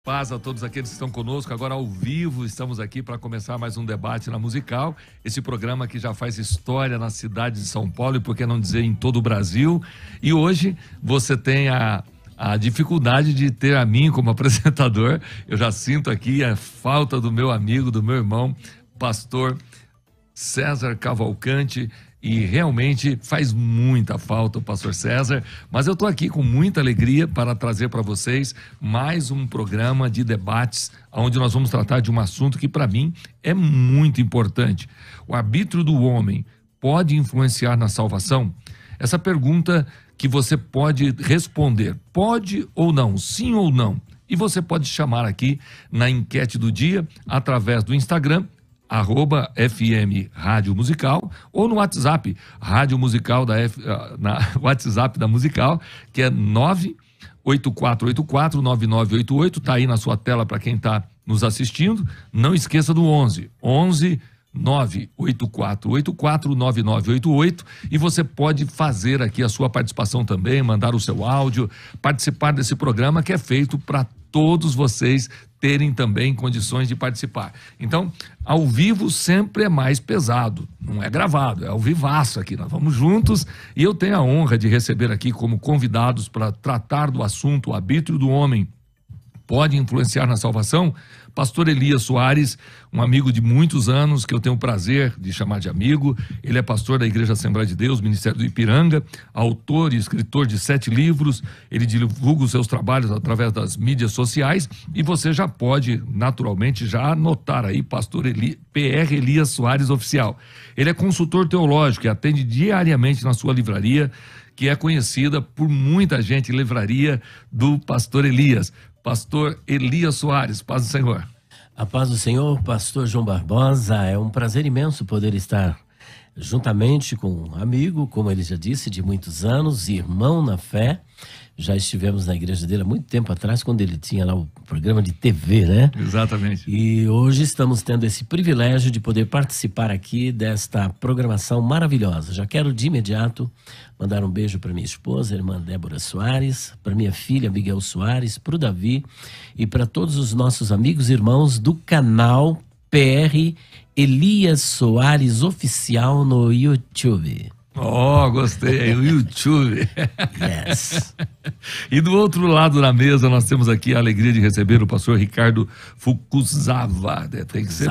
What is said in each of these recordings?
Paz a todos aqueles que estão conosco. Agora ao vivo estamos aqui para começar mais um debate na Musical. Esse programa que já faz história na cidade de São Paulo e por que não dizer em todo o Brasil. E hoje você tem a dificuldade de ter a mim como apresentador. Eu já sinto aqui a falta do meu amigo, do meu irmão, pastor César Cavalcante. E realmente faz muita falta o pastor César, mas eu estou aqui com muita alegria para trazer para vocês mais um programa de debates, onde nós vamos tratar de um assunto que para mim é muito importante. O arbítrio do homem pode influenciar na salvação? Essa pergunta que você pode responder, pode ou não, sim ou não. E você pode chamar aqui na enquete do dia, através do Instagram, @FM Rádio Musical, ou no WhatsApp, Rádio Musical WhatsApp da Musical, que é 984849988, tá aí na sua tela para quem está nos assistindo. Não esqueça do 11 984849988, e você pode fazer aqui a sua participação também, mandar o seu áudio, participar desse programa que é feito para todos vocês terem também condições de participar. Então, ao vivo sempre é mais pesado, não é gravado, é ao vivaço aqui, nós vamos juntos, e eu tenho a honra de receber aqui como convidados para tratar do assunto, o arbítrio do homem pode influenciar na salvação, pastor Elias Soares, um amigo de muitos anos, que eu tenho o prazer de chamar de amigo. Ele é pastor da Igreja Assembleia de Deus, Ministério do Ipiranga, autor e escritor de 7 livros, ele divulga os seus trabalhos através das mídias sociais, e você já pode, naturalmente, já anotar aí, pastor PR Elias Soares Oficial. Ele é consultor teológico e atende diariamente na sua livraria, que é conhecida por muita gente, livraria do pastor Elias. Pastor Elias Soares, paz do Senhor. A paz do Senhor, pastor João Barbosa. É um prazer imenso poder estar juntamente com um amigo, como ele já disse, de muitos anos, irmão na fé. Já estivemos na igreja dele há muito tempo atrás, quando ele tinha lá o programa de TV, né? Exatamente. E hoje estamos tendo esse privilégio de poder participar aqui desta programação maravilhosa. Já quero de imediato mandar um beijo para minha esposa, irmã Débora Soares, para minha filha Miguel Soares, para o Davi e para todos os nossos amigos e irmãos do canal PR Elias Soares Oficial no YouTube. Oh, gostei, o YouTube. Yes. E do outro lado da mesa nós temos aqui a alegria de receber o pastor Ricardo Fukuzawa. Tem que ser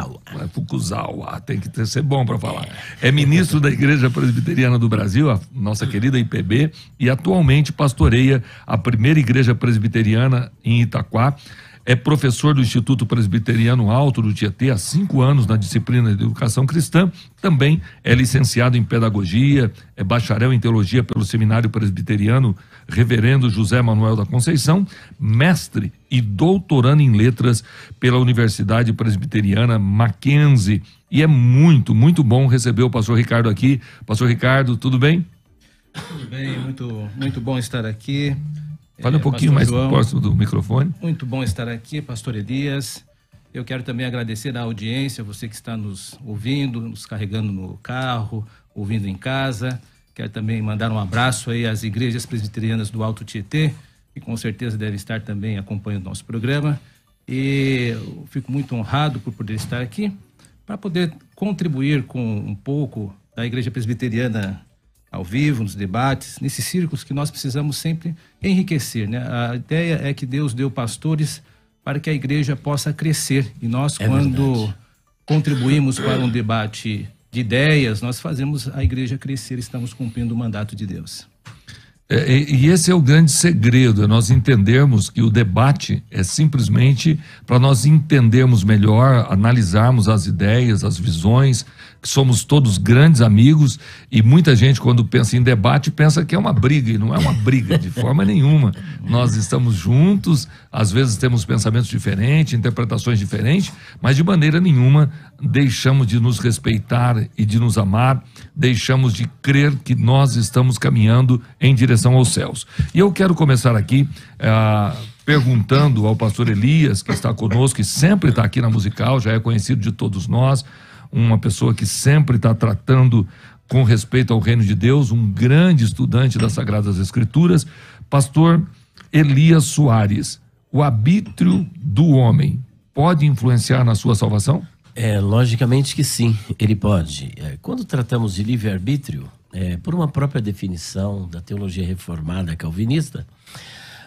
Fukuzawa, tem que ser bom para falar. É ministro da Igreja Presbiteriana do Brasil, a nossa querida IPB, e atualmente pastoreia a primeira igreja presbiteriana em Itaquá. É professor do Instituto Presbiteriano Alto do Tietê há 5 anos na disciplina de Educação Cristã. Também é licenciado em Pedagogia, é bacharel em Teologia pelo Seminário Presbiteriano Reverendo José Manuel da Conceição, mestre e doutorando em Letras pela Universidade Presbiteriana Mackenzie. E é muito, muito bom receber o pastor Ricardo aqui. Pastor Ricardo, tudo bem? Tudo bem, muito bom estar aqui. Fale um pouquinho mais próximo do microfone. Muito bom estar aqui, pastor Elias. Eu quero também agradecer a audiência, você que está nos ouvindo, nos carregando no carro, ouvindo em casa. Quero também mandar um abraço aí às igrejas presbiterianas do Alto Tietê, que com certeza devem estar também acompanhando o nosso programa. E eu fico muito honrado por poder estar aqui, para poder contribuir com um pouco da igreja presbiteriana ao vivo, nos debates, nesses círculos que nós precisamos sempre enriquecer, né? A ideia é que Deus deu pastores para que a igreja possa crescer. E nós, quando contribuímos para um debate de ideias, nós fazemos a igreja crescer, estamos cumprindo o mandato de Deus. E esse é o grande segredo, é nós entendermos que o debate é simplesmente para nós entendermos melhor, analisarmos as ideias, as visões, que somos todos grandes amigos, e muita gente quando pensa em debate pensa que é uma briga, e não é uma briga de forma nenhuma. Nós estamos juntos, às vezes temos pensamentos diferentes, interpretações diferentes, mas de maneira nenhuma deixamos de nos respeitar e de nos amar, deixamos de crer que nós estamos caminhando em direção aos céus. E eu quero começar aqui perguntando ao pastor Elias, que está conosco e sempre está aqui na Musical, já é conhecido de todos nós, uma pessoa que sempre está tratando com respeito ao reino de Deus, um grande estudante das Sagradas Escrituras, pastor Elias Soares. o arbítrio do homem pode influenciar na sua salvação? Logicamente que sim, ele pode. Quando tratamos de livre-arbítrio, por uma própria definição da teologia reformada calvinista,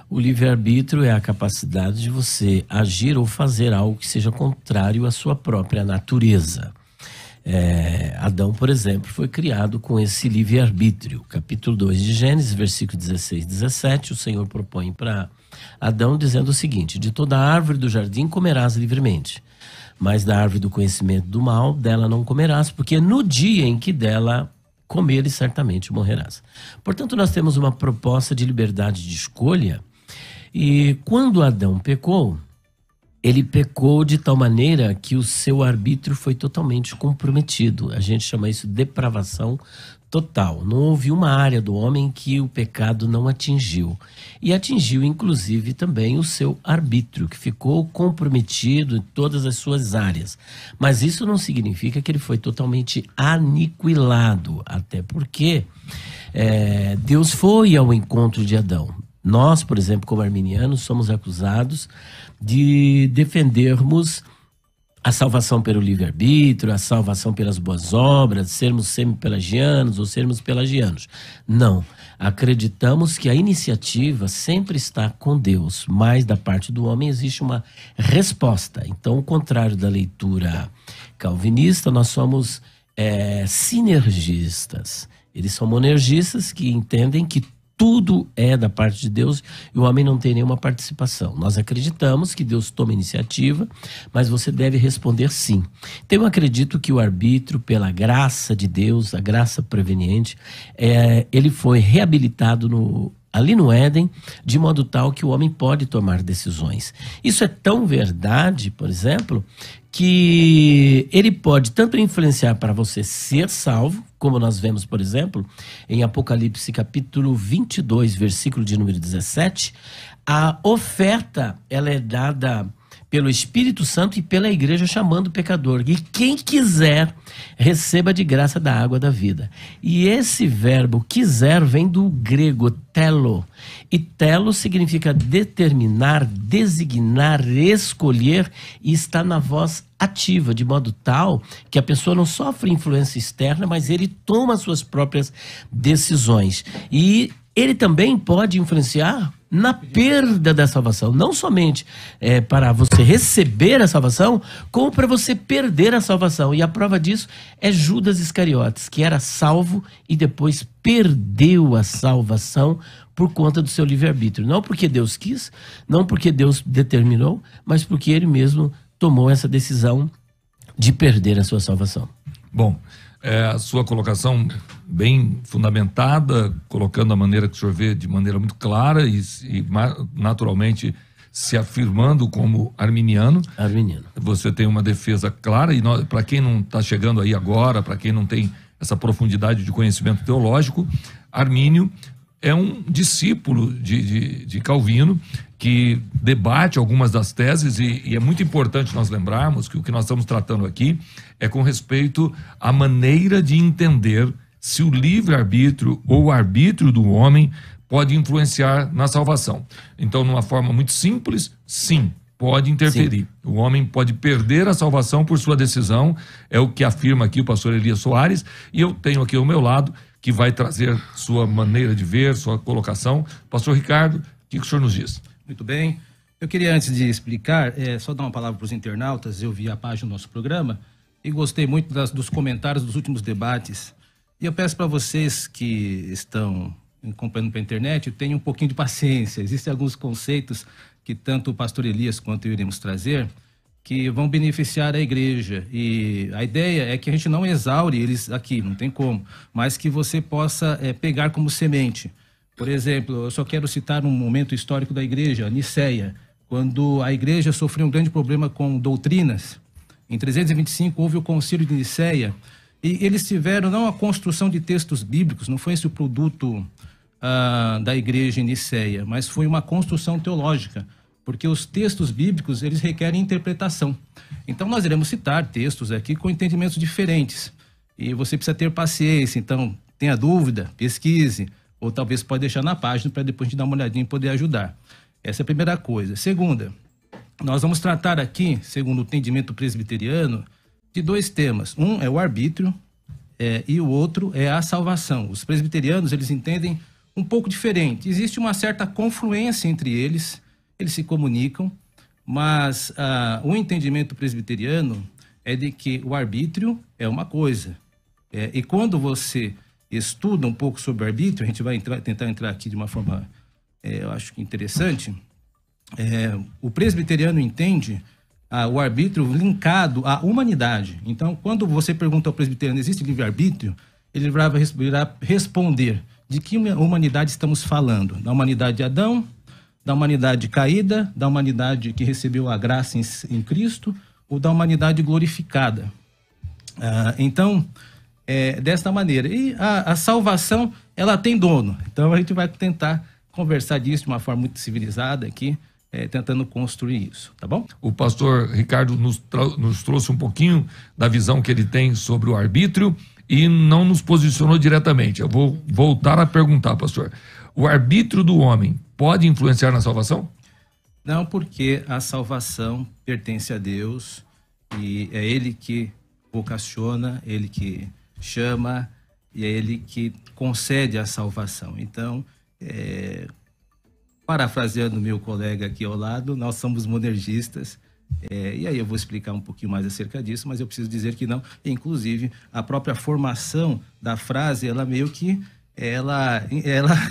o livre-arbítrio é a capacidade de você agir ou fazer algo que seja contrário à sua própria natureza. Adão, por exemplo, foi criado com esse livre-arbítrio. Capítulo 2 de Gênesis, versículo 16 e 17, o Senhor propõe para Adão dizendo o seguinte: de toda árvore do jardim comerás livremente, mas da árvore do conhecimento do mal, dela não comerás, porque no dia em que dela comeres, certamente morrerás. Portanto, nós temos uma proposta de liberdade de escolha, e quando Adão pecou, ele pecou de tal maneira que o seu arbítrio foi totalmente comprometido. A gente chama isso de depravação total. Não houve uma área do homem que o pecado não atingiu. E atingiu, inclusive, também o seu arbítrio, que ficou comprometido em todas as suas áreas. Mas isso não significa que ele foi totalmente aniquilado, até porque Deus foi ao encontro de Adão. Nós, por exemplo, como arminianos, somos acusados de defendermos a salvação pelo livre-arbítrio, a salvação pelas boas obras, sermos semi-pelagianos ou sermos pelagianos. Não. Acreditamos que a iniciativa sempre está com Deus, mas da parte do homem existe uma resposta. Então, ao contrário da leitura calvinista, nós somos sinergistas. Eles são monergistas que entendem que tudo é da parte de Deus e o homem não tem nenhuma participação. Nós acreditamos que Deus toma iniciativa, mas você deve responder sim. Então eu acredito que o arbítrio, pela graça de Deus, a graça preveniente, ele foi reabilitado ali no Éden, de modo tal que o homem pode tomar decisões. Isso é tão verdade, por exemplo, que ele pode tanto influenciar para você ser salvo, como nós vemos, por exemplo, em Apocalipse capítulo 22, versículo de número 17, a oferta ela é dada pelo Espírito Santo e pela igreja chamando o pecador. E quem quiser, receba de graça da água da vida. E esse verbo quiser vem do grego telo. E telo significa determinar, designar, escolher, e está na voz ativa, de modo tal que a pessoa não sofre influência externa, mas ele toma suas próprias decisões. E ele também pode influenciar na perda da salvação, não somente para você receber a salvação, como para você perder a salvação. E a prova disso é Judas Iscariotes, que era salvo e depois perdeu a salvação por conta do seu livre-arbítrio. Não porque Deus quis, não porque Deus determinou, mas porque ele mesmo tomou essa decisão de perder a sua salvação. Bom, a sua colocação bem fundamentada, colocando a maneira que o senhor vê de maneira muito clara e naturalmente se afirmando como arminiano. Arminiano. Você tem uma defesa clara e para quem não está chegando aí agora, para quem não tem essa profundidade de conhecimento teológico, Armínio é um discípulo de Calvino que debate algumas das teses e é muito importante nós lembrarmos que o que nós estamos tratando aqui é com respeito à maneira de entender se o livre-arbítrio ou o arbítrio do homem pode influenciar na salvação. Então, numa forma muito simples, sim, pode interferir. Sim. O homem pode perder a salvação por sua decisão, é o que afirma aqui o pastor Elias Soares, e eu tenho aqui ao meu lado que vai trazer sua maneira de ver, sua colocação. Pastor Ricardo, o que o senhor nos diz? Muito bem. Eu queria, antes de explicar, só dar uma palavra para os internautas. Eu vi a página do nosso programa e gostei muito dos comentários dos últimos debates. E eu peço para vocês que estão acompanhando pela internet, tenham um pouquinho de paciência. Existem alguns conceitos que tanto o pastor Elias quanto eu iremos trazer que vão beneficiar a igreja. E a ideia é que a gente não exaure eles aqui, não tem como, mas que você possa pegar como semente. Por exemplo, eu só quero citar um momento histórico da igreja, a Nicéia, quando a igreja sofreu um grande problema com doutrinas. Em 325 houve o concílio de Nicéia e eles tiveram não a construção de textos bíblicos, não foi esse o produto da igreja em Nicéia, mas foi uma construção teológica, porque os textos bíblicos eles requerem interpretação. Então nós iremos citar textos aqui com entendimentos diferentes e você precisa ter paciência. Então tenha dúvida, pesquise, ou talvez pode deixar na página para depois a gente dar uma olhadinha e poder ajudar. Essa é a primeira coisa. Segunda, nós vamos tratar aqui, segundo o entendimento presbiteriano, de 2 temas. Um é o arbítrio e o outro é a salvação. Os presbiterianos, eles entendem um pouco diferente. Existe uma certa confluência entre eles se comunicam, mas o entendimento presbiteriano é de que o arbítrio é uma coisa. E quando você estuda um pouco sobre o arbítrio, a gente vai tentar entrar aqui de uma forma, eu acho que interessante, o presbiteriano entende o arbítrio linkado à humanidade. Então, quando você pergunta ao presbiteriano, existe livre-arbítrio? Ele vai responder de que humanidade estamos falando. Da humanidade de Adão, da humanidade caída, da humanidade que recebeu a graça em Cristo, ou da humanidade glorificada. Então, desta maneira. E a salvação, ela tem dono. Então, a gente vai tentar conversar disso de uma forma muito civilizada aqui, tentando construir isso, tá bom? O pastor Ricardo nos trouxe um pouquinho da visão que ele tem sobre o arbítrio e não nos posicionou diretamente. Eu vou voltar a perguntar, pastor. O arbítrio do homem pode influenciar na salvação? Não, porque a salvação pertence a Deus e é Ele que vocaciona, Ele que chama e é Ele que concede a salvação. Então, parafraseando meu colega aqui ao lado, nós somos monergistas, e aí eu vou explicar um pouquinho mais acerca disso, mas eu preciso dizer que não. Inclusive, a própria formação da frase, ela meio que ela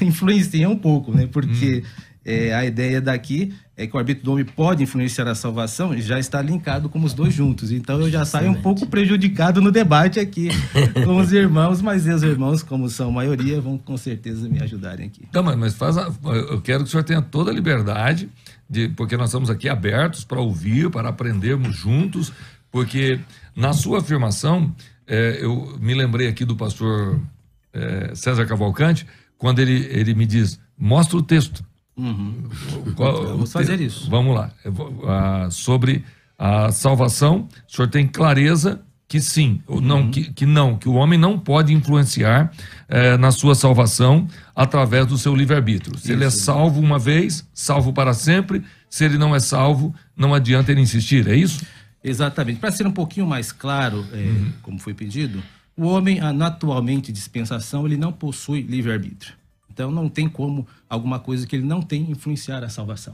influencia um pouco, né? Porque a ideia daqui é que o arbítrio do homem pode influenciar a salvação e já está linkado com os 2 juntos. Então eu já saio um pouco prejudicado no debate aqui com os irmãos, mas os irmãos, como são a maioria, vão com certeza me ajudarem aqui. Então, mas eu quero que o senhor tenha toda a liberdade, porque nós estamos aqui abertos para ouvir, para aprendermos juntos, porque na sua afirmação, eu me lembrei aqui do pastor César Cavalcante, quando ele me diz, mostra o texto. Vamos fazer isso. Vamos lá. Sobre a salvação, o senhor tem clareza que sim, que o homem não pode influenciar na sua salvação através do seu livre-arbítrio. Se ele é salvo uma vez, salvo para sempre. Se ele não é salvo, não adianta ele insistir, é isso? Exatamente. Para ser um pouquinho mais claro, como foi pedido, o homem, atualmente, dispensação, ele não possui livre-arbítrio. Então, não tem como alguma coisa que ele não tem influenciar a salvação.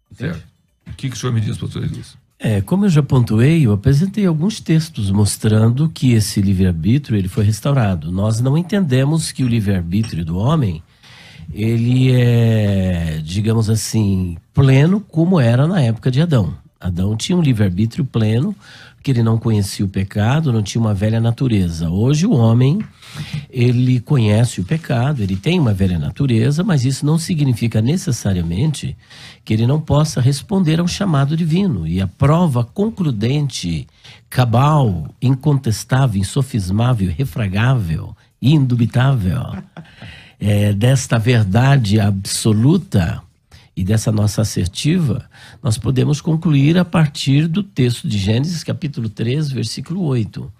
Entende? Certo. O que o senhor me diz, pastor Elias? Como eu já pontuei, eu apresentei alguns textos mostrando que esse livre-arbítrio ele foi restaurado. Nós não entendemos que o livre-arbítrio do homem, ele é, digamos assim, pleno como era na época de Adão. Adão tinha um livre-arbítrio pleno, porque ele não conhecia o pecado, não tinha uma velha natureza. Hoje o homem, ele conhece o pecado, ele tem uma velha natureza, mas isso não significa necessariamente que ele não possa responder ao chamado divino. E a prova concludente, cabal, incontestável, insofismável, irrefragável, indubitável, desta verdade absoluta e dessa nossa assertiva, nós podemos concluir a partir do texto de Gênesis, capítulo 3, versículo 8.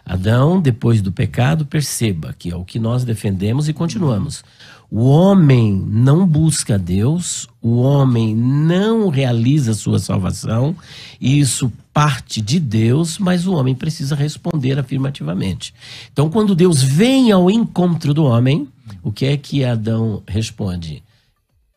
Adão, depois do pecado, perceba que é o que nós defendemos e continuamos. O homem não busca Deus, o homem não realiza sua salvação, e isso parte de Deus, mas o homem precisa responder afirmativamente. Então, quando Deus vem ao encontro do homem, o que é que Adão responde?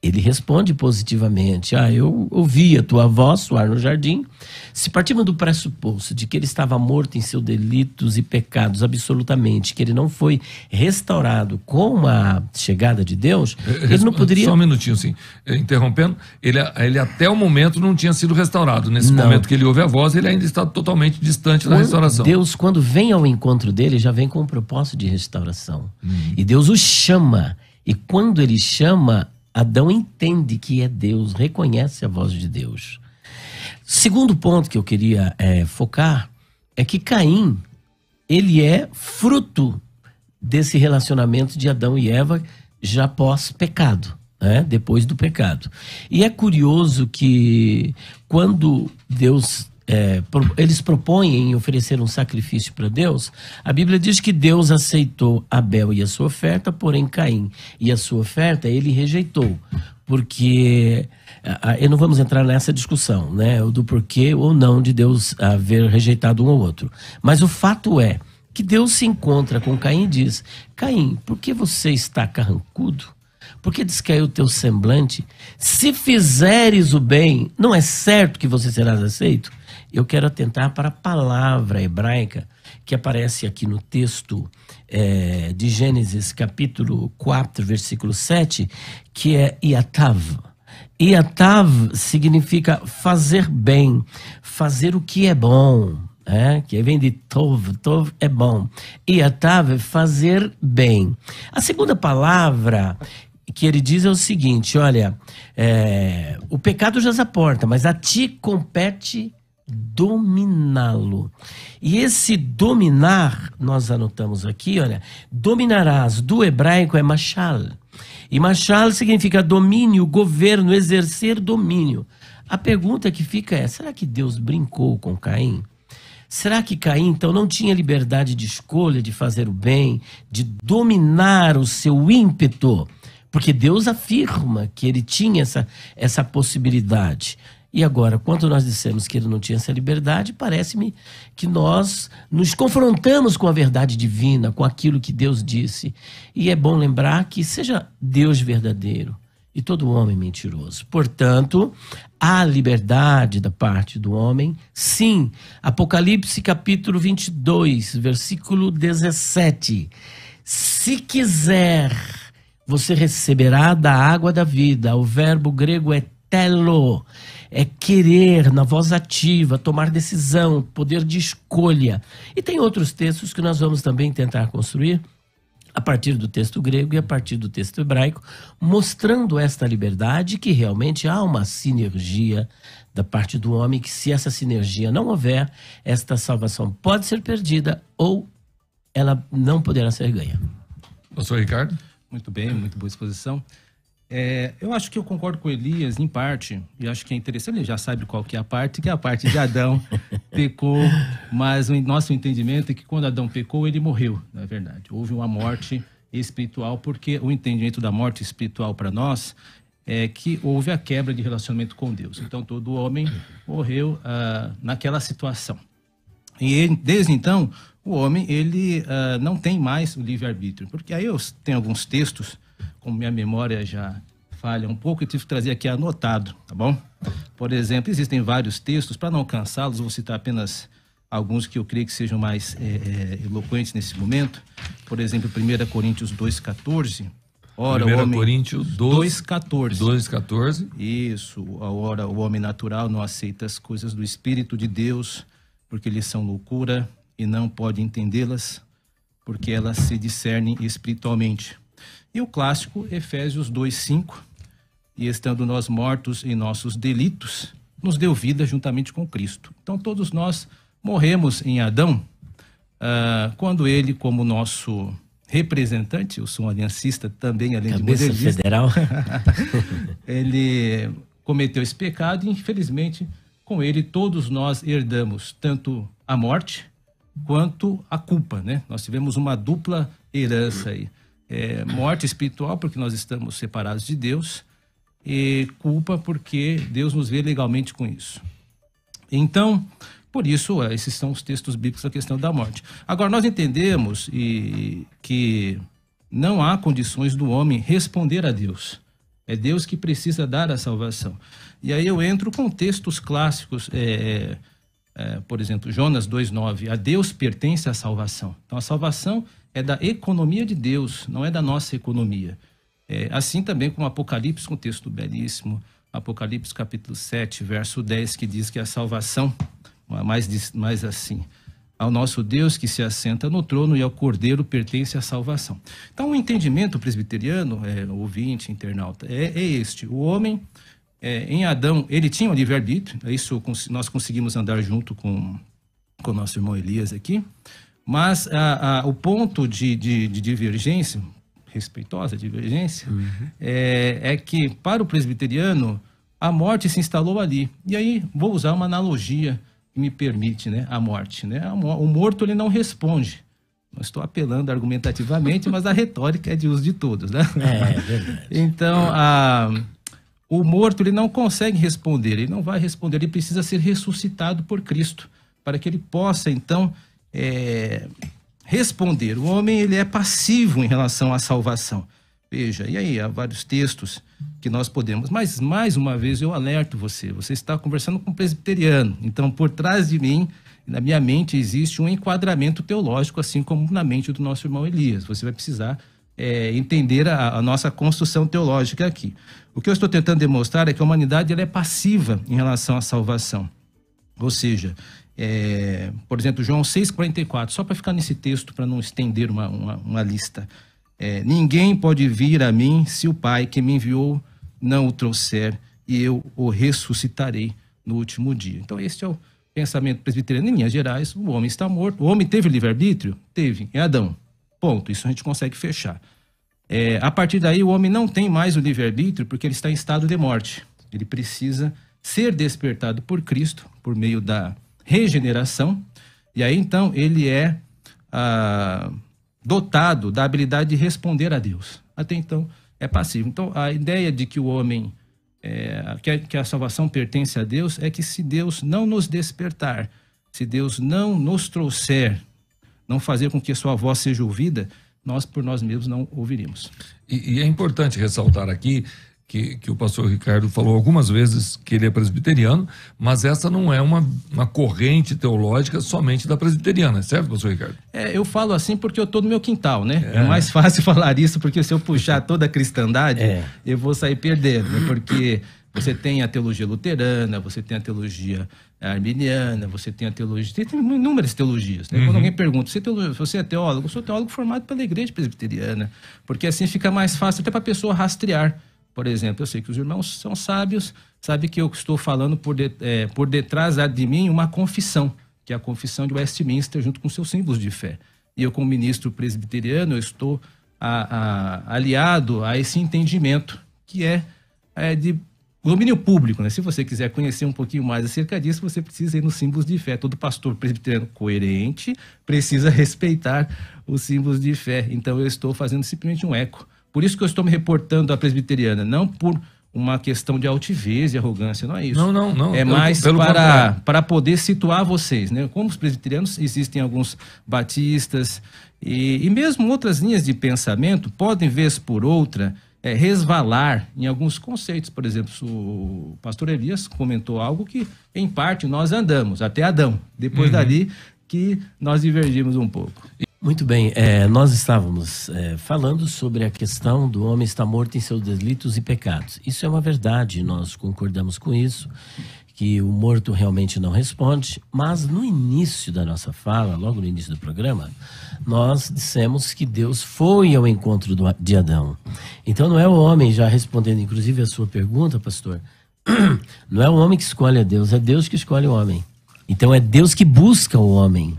Ele responde positivamente. Eu ouvi a tua voz soar no jardim. Se partimos do pressuposto de que ele estava morto em seus delitos e pecados absolutamente, que ele não foi restaurado com a chegada de Deus, ele não poderia... Só um minutinho, sim. Interrompendo, ele até o momento não tinha sido restaurado. Nesse momento que ele ouve a voz, ele ainda está totalmente distante da restauração. Deus, quando vem ao encontro dele, já vem com um propósito de restauração. E Deus o chama. E quando ele chama... Adão entende que é Deus, reconhece a voz de Deus. Segundo ponto que eu queria focar é que Caim, ele é fruto desse relacionamento de Adão e Eva já pós-pecado, né? Depois do pecado. E é curioso que quando Deus... eles propõem em oferecer um sacrifício para Deus, a Bíblia diz que Deus aceitou Abel e a sua oferta, porém Caim e a sua oferta ele rejeitou, porque E não vamos entrar nessa discussão, né? Do porquê ou não de Deus haver rejeitado um ou outro. Mas o fato é que Deus se encontra com Caim e diz: Caim, por que você está carrancudo? Por que descaiu o teu semblante? Se fizeres o bem, não é certo que você serás aceito? Eu quero atentar para a palavra hebraica que aparece aqui no texto de Gênesis, capítulo 4, versículo 7, que é Yatav. Yatav significa fazer bem, fazer o que é bom, que vem de Tov, Tov é bom. Yatav é fazer bem. A segunda palavra que ele diz é o seguinte: olha, o pecado jaz à porta, mas a ti compete dominá-lo. E esse dominar, nós anotamos aqui, olha, dominarás, do hebraico é mashal. E mashal significa domínio, governo, exercer domínio. A pergunta que fica é: será que Deus brincou com Caim? Será que Caim, então, não tinha liberdade de escolha, de fazer o bem, de dominar o seu ímpeto? Porque Deus afirma que ele tinha essa possibilidade. E agora, quando nós dissemos que ele não tinha essa liberdade, parece-me que nós nos confrontamos com a verdade divina, com aquilo que Deus disse. E é bom lembrar que seja Deus verdadeiro e todo homem mentiroso. Portanto, há liberdade da parte do homem, sim. Apocalipse capítulo 22, versículo 17. Se quiser, você receberá da água da vida. O verbo grego é telo, é querer, na voz ativa, tomar decisão, poder de escolha. E tem outros textos que nós vamos também tentar construir a partir do texto grego e a partir do texto hebraico, mostrando esta liberdade, que realmente há uma sinergia da parte do homem, que se essa sinergia não houver, esta salvação pode ser perdida ou ela não poderá ser ganha. Pastor Ricardo? Muito bem, muito boa exposição. Eu acho que eu concordo com Elias em parte, e acho que é interessante, ele já sabe qual que é a parte de Adão pecou, mas o nosso entendimento é que quando Adão pecou, ele morreu, na verdade. Houve uma morte espiritual, porque o entendimento da morte espiritual para nós é que houve a quebra de relacionamento com Deus. Então, todo homem morreu naquela situação. E desde então, o homem ele não tem mais o livre-arbítrio, porque aí eu tenho alguns textos, como minha memória já falha um pouco, eu tive que trazer aqui anotado, tá bom? Por exemplo, existem vários textos, para não cansá-los, vou citar apenas alguns que eu creio que sejam mais eloquentes nesse momento. Por exemplo, 1 Coríntios 2,14. Ora, 1 Coríntios 2,14. 2,14. Isso. Ora, o homem natural não aceita as coisas do Espírito de Deus, porque eles são loucura e não pode entendê-las, porque elas se discernem espiritualmente. E o clássico Efésios 2,5, e estando nós mortos em nossos delitos, nos deu vida juntamente com Cristo. Então todos nós morremos em Adão, quando ele, como nosso representante, eu sou um aliancista também, além de modelista, federal, ele cometeu esse pecado e infelizmente com ele todos nós herdamos tanto a morte quanto a culpa, né? Nós tivemos uma dupla herança aí. Morte espiritual, porque nós estamos separados de Deus, e culpa, porque Deus nos vê legalmente com isso. Então, por isso, esses são os textos bíblicos da questão da morte. Agora, nós entendemos que não há condições do homem responder a Deus. É Deus que precisa dar a salvação. E aí eu entro com textos clássicos, por exemplo, Jonas 2,9, a Deus pertence a salvação. Então, a salvação é da economia de Deus, não é da nossa economia. Assim também como Apocalipse, um texto belíssimo, Apocalipse capítulo 7, verso 10, que diz que a salvação, mais assim, ao nosso Deus que se assenta no trono e ao Cordeiro pertence a salvação. Então o entendimento presbiteriano, ouvinte, internauta, é este: o homem, em Adão, ele tinha o livre-arbítrio, isso nós conseguimos andar junto com o nosso irmão Elias aqui, mas o ponto de divergência, respeitosa divergência, é que para o presbiteriano a morte se instalou ali. E aí vou usar uma analogia que me permite, né, a morte, né? O morto ele não responde. Não estou apelando argumentativamente, mas a retórica é de uso de todos, né? É verdade. Então, O morto, ele não consegue responder, ele não vai responder, ele precisa ser ressuscitado por Cristo, para que ele possa, então, responder. O homem, ele é passivo em relação à salvação. Veja, e aí há vários textos que nós podemos, mas mais uma vez eu alerto você está conversando com um presbiteriano, então por trás de mim, na minha mente, existe um enquadramento teológico, assim como na mente do nosso irmão Elias. Você vai precisar entender a nossa construção teológica aqui. O que eu estou tentando demonstrar é que a humanidade ela é passiva em relação à salvação. Ou seja, por exemplo, João 6,44, só para ficar nesse texto, para não estender uma lista. Ninguém pode vir a mim se o Pai que me enviou não o trouxer, e eu o ressuscitarei no último dia. Então esse é o pensamento presbiteriano. Em linhas gerais, o homem está morto. O homem teve livre-arbítrio? Teve, em Adão. Ponto, isso a gente consegue fechar. A partir daí, o homem não tem mais o livre-arbítrio porque ele está em estado de morte. Ele precisa ser despertado por Cristo, por meio da regeneração, e aí então ele é dotado da habilidade de responder a Deus. Até então é passivo. Então a ideia de que o homem, que a salvação pertence a Deus, é que se Deus não nos despertar, se Deus não nos trouxer, não fazer com que a sua voz seja ouvida, nós por nós mesmos não ouviríamos. E é importante ressaltar aqui que o pastor Ricardo falou algumas vezes que ele é presbiteriano, mas essa não é uma corrente teológica somente da presbiteriana, certo, pastor Ricardo? Eu falo assim porque eu estou no meu quintal, né? É mais fácil falar isso, porque se eu puxar toda a cristandade, eu vou sair perdendo, né? Porque você tem a teologia luterana, você tem a teologia arminiana, você tem a teologia... Tem inúmeras teologias, né? Quando alguém pergunta, você é teólogo? Eu sou teólogo formado pela igreja presbiteriana, porque assim fica mais fácil até para a pessoa rastrear. Por exemplo, eu sei que os irmãos são sábios, sabem que eu estou falando por detrás de mim uma confissão, que é a confissão de Westminster, junto com seus símbolos de fé. E eu, como ministro presbiteriano, eu estou aliado a esse entendimento, que é de domínio público, né? Se você quiser conhecer um pouquinho mais acerca disso, você precisa ir nos símbolos de fé. Todo pastor presbiteriano coerente precisa respeitar os símbolos de fé. Então eu estou fazendo simplesmente um eco. Por isso que eu estou me reportando à presbiteriana, não por uma questão de altivez e arrogância, não é isso. Não. É mais para poder situar vocês, né? Como os presbiterianos, existem alguns batistas e mesmo outras linhas de pensamento podem, vez por outra, resvalar em alguns conceitos. Por exemplo, o pastor Elias comentou algo que, em parte, nós andamos, até Adão. Depois dali que nós divergimos um pouco. Muito bem, nós estávamos falando sobre a questão do homem estar morto em seus delitos e pecados. Isso é uma verdade, nós concordamos com isso, que o morto realmente não responde, mas no início da nossa fala, logo no início do programa, nós dissemos que Deus foi ao encontro de Adão. Então não é o homem, já respondendo inclusive a sua pergunta, pastor, não é o homem que escolhe a Deus, é Deus que escolhe o homem. Então é Deus que busca o homem.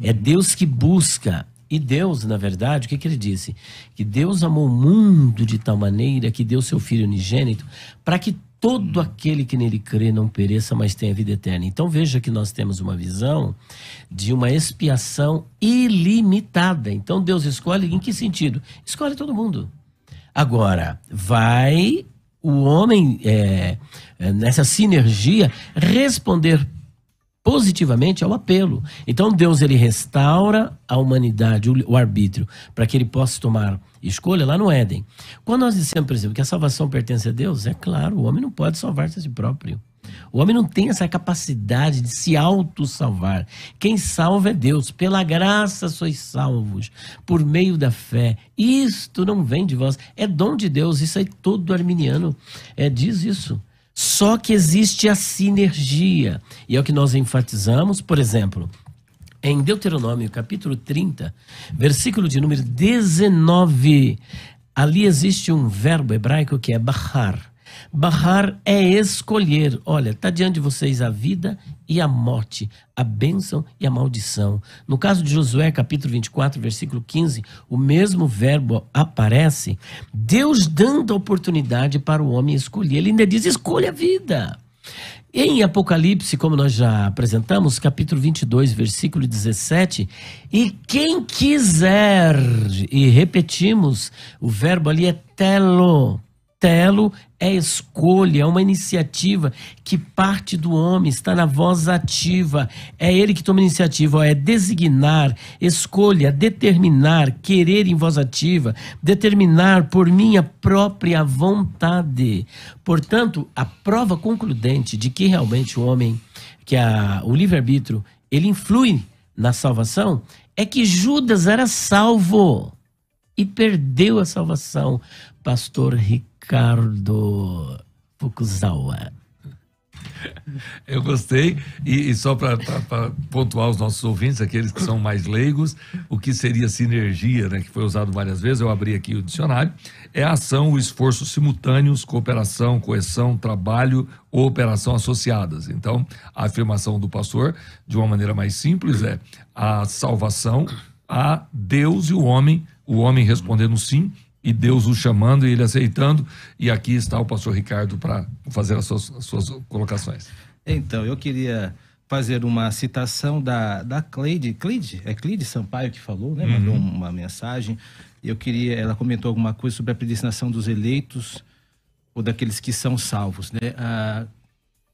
É Deus que busca. E Deus, na verdade, o que ele disse? Que Deus amou o mundo de tal maneira que deu seu Filho unigênito para que todo aquele que nele crê não pereça, mas tenha vida eterna. Então veja que nós temos uma visão de uma expiação ilimitada. Então Deus escolhe em que sentido? Escolhe todo mundo. Agora, vai o homem, nessa sinergia, responder positivamente ao apelo. Então Deus, ele restaura a humanidade, o arbítrio, para que ele possa tomar escolha lá no Éden. Quando nós dissemos, por exemplo, que a salvação pertence a Deus, é claro, o homem não pode salvar-se a si próprio. O homem não tem essa capacidade de se auto-salvar. Quem salva é Deus. Pela graça sois salvos, por meio da fé. Isto não vem de vós, é dom de Deus. Isso aí todo arminiano diz isso. Só que existe a sinergia, e é o que nós enfatizamos, por exemplo, em Deuteronômio, capítulo 30, versículo de número 19, ali existe um verbo hebraico que é bahar. Bahar é escolher. Olha, está diante de vocês a vida e a morte, a bênção e a maldição. No caso de Josué, capítulo 24, versículo 15, o mesmo verbo aparece, Deus dando a oportunidade para o homem escolher. Ele ainda diz, escolha a vida. Em Apocalipse, como nós já apresentamos, capítulo 22, versículo 17, e quem quiser, e repetimos, o verbo ali é telo, martelo é escolha, é uma iniciativa que parte do homem, está na voz ativa. É ele que toma iniciativa, é designar, escolha, determinar, querer em voz ativa, determinar por minha própria vontade. Portanto, a prova concludente de que realmente o homem, o livre-arbítrio, ele influi na salvação, é que Judas era salvo e perdeu a salvação. Pastor Ricardo Fukuzawa. Eu gostei, e só para pontuar os nossos ouvintes, aqueles que são mais leigos, o que seria sinergia, né, que foi usado várias vezes, eu abri aqui o dicionário, é a ação, o esforço simultâneos, cooperação, coesão, trabalho ou operação associadas. Então, a afirmação do pastor, de uma maneira mais simples, é a salvação a Deus e o homem respondendo sim, e Deus o chamando e ele aceitando. E aqui está o pastor Ricardo para fazer as suas colocações. Então, eu queria fazer uma citação da Cleide. É Cleide Sampaio que falou, né? Mandou uma mensagem. Ela comentou alguma coisa sobre a predestinação dos eleitos ou daqueles que são salvos, né? A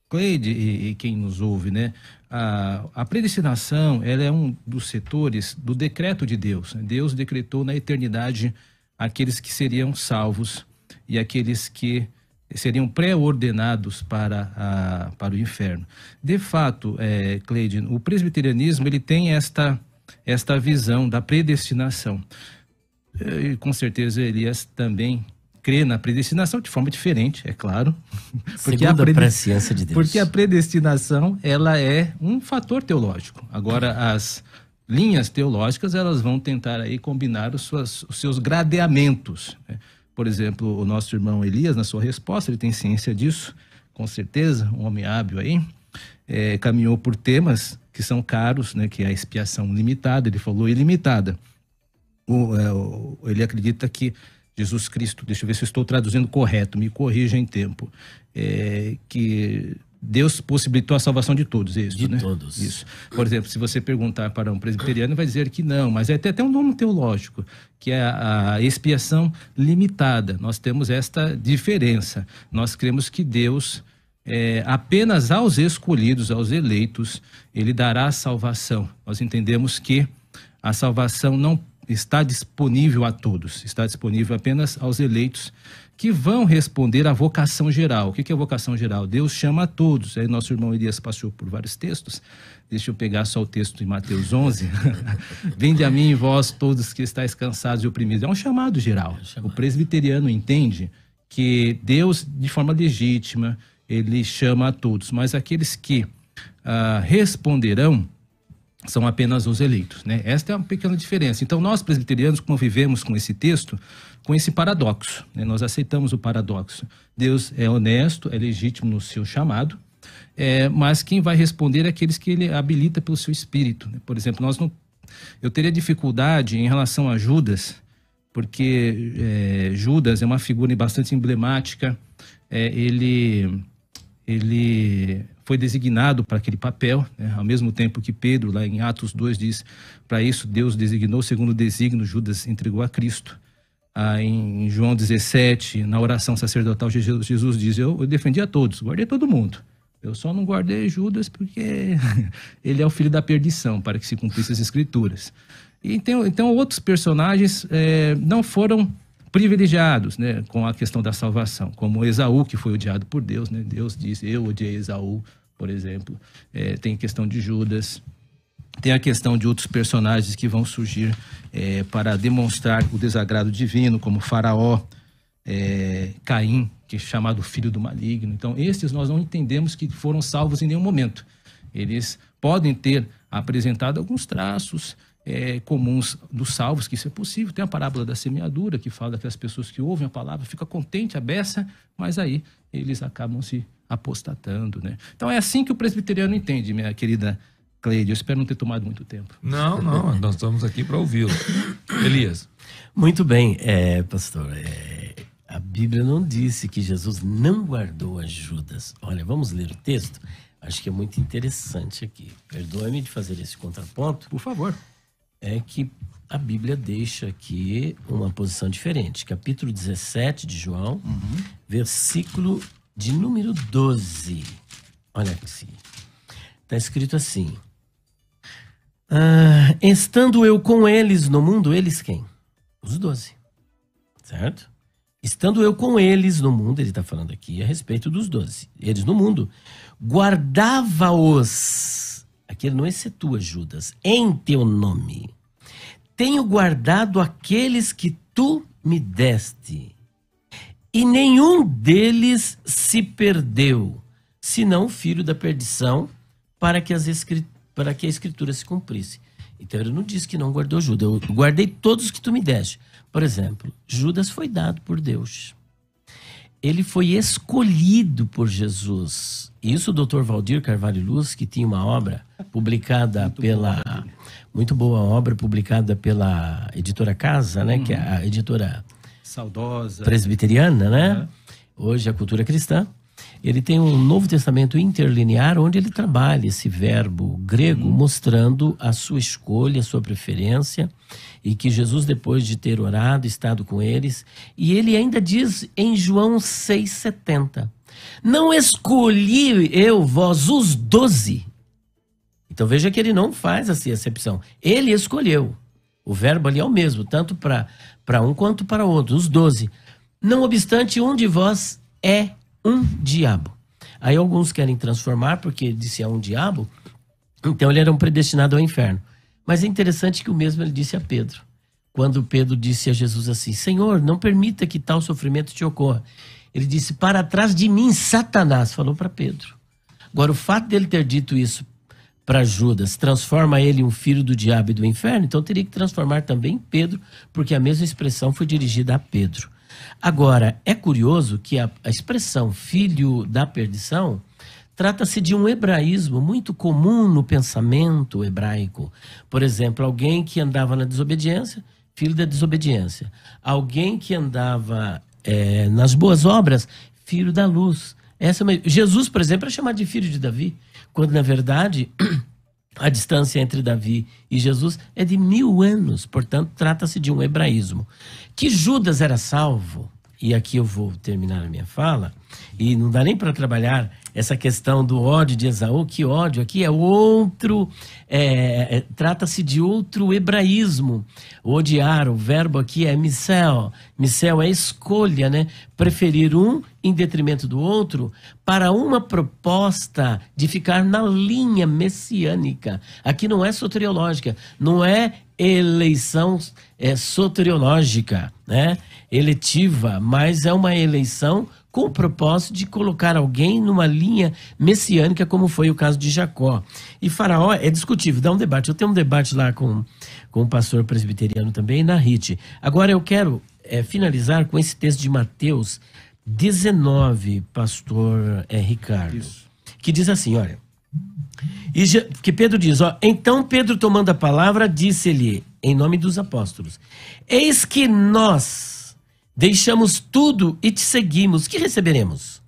Cleide e quem nos ouve, né? A predestinação, ela é um dos setores do decreto de Deus. Deus decretou na eternidade aqueles que seriam salvos e aqueles que seriam pré-ordenados para o inferno. De fato, Cleide, o presbiterianismo ele tem esta visão da predestinação. E com certeza Elias também crê na predestinação de forma diferente, é claro. Segundo a presciência de Deus. Porque a predestinação ela é um fator teológico. Agora, as linhas teológicas, elas vão tentar aí combinar os seus gradeamentos, né? Por exemplo, o nosso irmão Elias, na sua resposta, ele tem ciência disso, com certeza, um homem hábil aí, caminhou por temas que são caros, né? Que é a expiação limitada, ele falou ilimitada. Ele acredita que Jesus Cristo, deixa eu ver se eu estou traduzindo correto, me corrija em tempo, que Deus possibilitou a salvação de todos, isso, de né? todos. Isso. Por exemplo, se você perguntar para um presbiteriano, vai dizer que não, mas tem até um nome teológico, que é a expiação limitada. Nós temos esta diferença. Nós cremos que Deus, apenas aos escolhidos, aos eleitos, ele dará a salvação. Nós entendemos que a salvação não está disponível a todos, está disponível apenas aos eleitos que vão responder à vocação geral. O que é a vocação geral? Deus chama a todos. Aí nosso irmão Elias passou por vários textos. Deixa eu pegar só o texto de Mateus 11. Vinde a mim, vós todos que estáis cansados e oprimidos. É um chamado geral. O presbiteriano entende que Deus, de forma legítima, ele chama a todos. Mas aqueles que responderão são apenas os eleitos, né? Esta é uma pequena diferença. Então, nós presbiterianos convivemos com esse texto, com esse paradoxo, né? Nós aceitamos o paradoxo. Deus é honesto, é legítimo no seu chamado, mas quem vai responder é aqueles que ele habilita pelo seu espírito, né? Por exemplo, eu teria dificuldade em relação a Judas, porque Judas é uma figura bastante emblemática, ele foi designado para aquele papel, né? Ao mesmo tempo que Pedro, lá em Atos 2, diz, para isso Deus designou, segundo o desígnio, Judas entregou a Cristo. Em João 17, na oração sacerdotal, Jesus diz, eu defendi a todos, guardei todo mundo. Eu só não guardei Judas porque ele é o filho da perdição, para que se cumprissem as escrituras. Então outros personagens não foram privilegiados, né, com a questão da salvação, como Esaú, que foi odiado por Deus, né? Deus disse, eu odiei Esaú, por exemplo. Tem a questão de Judas, tem a questão de outros personagens que vão surgir para demonstrar o desagrado divino, como Faraó, Caim, que é chamado filho do maligno. Então, esses nós não entendemos que foram salvos em nenhum momento. Eles podem ter apresentado alguns traços comuns dos salvos, que isso é possível. Tem a parábola da semeadura, que fala que as pessoas que ouvem a palavra ficam contentes, a beça, mas aí eles acabam se apostatando, né? Então é assim que o presbiteriano entende, minha querida Cleide. Eu espero não ter tomado muito tempo. Não, nós estamos aqui para ouvi-lo. Elias. Muito bem, pastor. A Bíblia não disse que Jesus não guardou as Judas. Olha, vamos ler o texto? Acho que é muito interessante aqui. Perdoe-me de fazer esse contraponto. Por favor. é que a Bíblia deixa aqui uma posição diferente. Capítulo 17 de João, versículo de número 12. Olha aqui. Está escrito assim. Estando eu com eles no mundo, eles quem? Os 12. Certo? Estando eu com eles no mundo, ele está falando aqui a respeito dos 12. Eles no mundo, guardava-os, aqui ele não excetua Judas, em teu nome. Tenho guardado aqueles que tu me deste. E nenhum deles se perdeu, senão o filho da perdição, para que a escritura se cumprisse. Então ele não disse que não guardou Judas. Eu guardei todos que tu me deste. Por exemplo, Judas foi dado por Deus. Ele foi escolhido por Jesus. Isso o Dr. Valdir Carvalho Luz, que tinha uma obra publicada muito boa obra publicada pela editora Casa, né? Que é a editora saudosa presbiteriana, né? Hoje a Cultura Cristã. Ele tem um Novo Testamento interlinear onde ele trabalha esse verbo grego mostrando a sua escolha, a sua preferência, e que Jesus, depois de ter orado, estado com eles, e ele ainda diz em João 6,70, não escolhi eu vós os 12. Então veja que ele não faz essa acepção. Ele escolheu. O verbo ali é o mesmo, tanto para um quanto para outro, os 12. Não obstante, um de vós é um diabo. Aí alguns querem transformar, porque disse é um diabo, então ele era um predestinado ao inferno. Mas é interessante que o mesmo ele disse a Pedro. Quando Pedro disse a Jesus assim, Senhor, não permita que tal sofrimento te ocorra. Ele disse, para trás de mim, Satanás, falou para Pedro. Agora, o fato dele ter dito isso para Judas, transforma ele um filho do diabo e do inferno, então teria que transformar também Pedro, porque a mesma expressão foi dirigida a Pedro. Agora, é curioso que a expressão filho da perdição trata-se de um hebraísmo muito comum no pensamento hebraico. Por exemplo, alguém que andava na desobediência, filho da desobediência. Alguém que andava nas boas obras, filho da luz. Jesus, por exemplo, é chamado de filho de Davi, quando na verdade a distância entre Davi e Jesus é de 1000 anos, portanto trata-se de um hebraísmo. Que Judas era salvo, e aqui eu vou terminar a minha fala, e não dá nem para trabalhar essa questão do ódio de Esaú, que ódio aqui é outro, trata-se de outro hebraísmo. O odiar, o verbo aqui é missel. Missel é escolha, né? Preferir um em detrimento do outro para uma proposta de ficar na linha messiânica. Aqui não é soteriológica, não é eleição soteriológica, né? Eletiva, mas é uma eleição com o propósito de colocar alguém numa linha messiânica, como foi o caso de Jacó. E Faraó é discutível, dá um debate. Eu tenho um debate lá com um pastor presbiteriano também, na RIT. Agora eu quero finalizar com esse texto de Mateus 19, pastor Ricardo. Isso. Que diz assim, olha... que Pedro diz, então Pedro tomando a palavra, disse-lhe, em nome dos apóstolos, eis que nós deixamos tudo e te seguimos, que receberemos?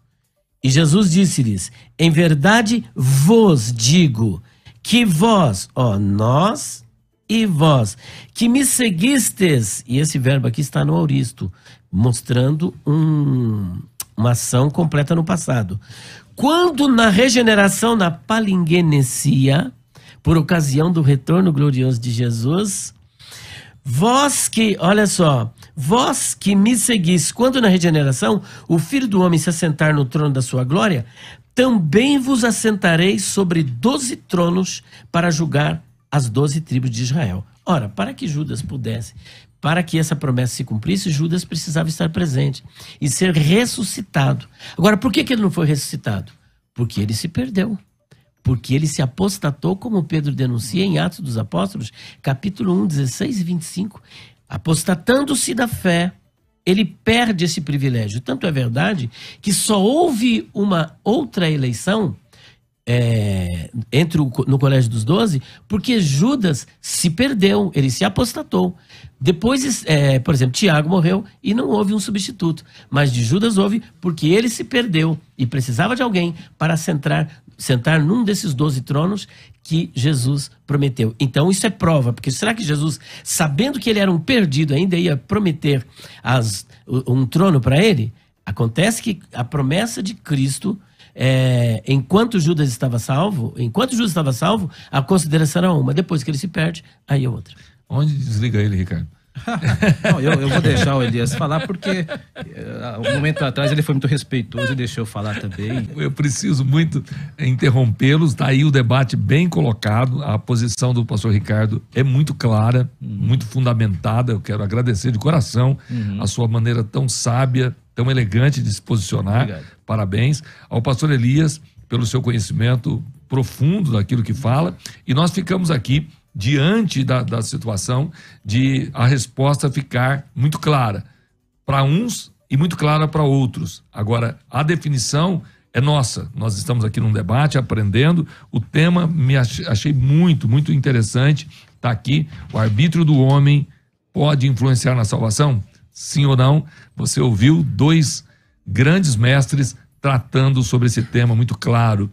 E Jesus disse-lhes, em verdade vos digo, que vós, nós e vós, que me seguistes, e esse verbo aqui está no auristo, mostrando uma ação completa no passado. Quando na regeneração, na palingenesia, por ocasião do retorno glorioso de Jesus, vós que, olha só, vós que me seguis, quando na regeneração o Filho do Homem se assentar no trono da sua glória, também vos assentarei sobre 12 tronos para julgar as 12 tribos de Israel. Ora, para que Judas pudesse, para que essa promessa se cumprisse, Judas precisava estar presente e ser ressuscitado. Agora, por que ele não foi ressuscitado? Porque ele se perdeu. Porque ele se apostatou, como Pedro denuncia em Atos dos Apóstolos, capítulo 1, 16 e 25. Apostatando-se da fé, ele perde esse privilégio. Tanto é verdade que só houve uma outra eleição no colégio dos 12, porque Judas se perdeu, ele se apostatou. Depois, por exemplo, Tiago morreu e não houve um substituto, mas de Judas houve porque ele se perdeu e precisava de alguém para sentar num desses 12 tronos que Jesus prometeu. Então isso é prova, porque será que Jesus, sabendo que ele era um perdido, ainda ia prometer um trono para ele? Acontece que a promessa de Cristo, enquanto Judas estava salvo, a consideração era uma, depois que ele se perde, aí é outra. Onde desliga ele, Ricardo? Não, eu vou deixar o Elias falar, porque um momento atrás ele foi muito respeitoso e deixou eu falar também. Eu preciso muito interrompê-los, tá aí o debate bem colocado, a posição do pastor Ricardo é muito clara, muito fundamentada. Eu quero agradecer de coração a sua maneira tão sábia, tão elegante de se posicionar. Obrigado. Parabéns ao pastor Elias pelo seu conhecimento profundo daquilo que fala, e nós ficamos aqui diante da situação de a resposta ficar muito clara para uns e muito clara para outros. Agora, a definição é nossa. Nós estamos aqui num debate, aprendendo. O tema achei muito, muito interessante. Está aqui, o arbítrio do homem pode influenciar na salvação? Sim ou não? Você ouviu 2 grandes mestres tratando sobre esse tema muito claro.